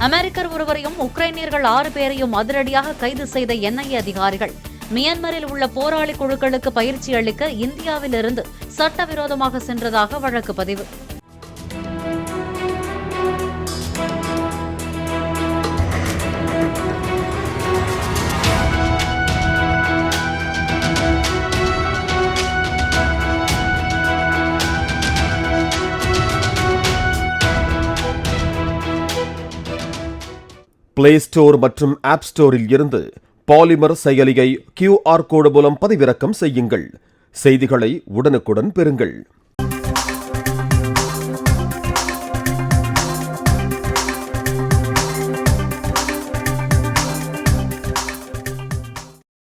அமெரிக்கர் ஒருவரையும் உக்ரைனியர்கள் 6 பேரையும் அதிரடியாக கைது செய்த என்ஐஏ அதிகாரிகள். மியான்மரில் உள்ள போராளி குழுக்களுக்கு பயிற்சி அளிக்க இந்தியாவிலிருந்து சட்டவிரோதமாக சென்றதாக வழக்கு பதிவு. பிளே ஸ்டோர் மற்றும் ஆப் ஸ்டோரில் இருந்து பாலிமர் செயலியை QR கோடு மூலம் பதிவிறக்கம் செய்யுங்கள். செய்திகளை உடனுக்குடன் பெறுங்கள்.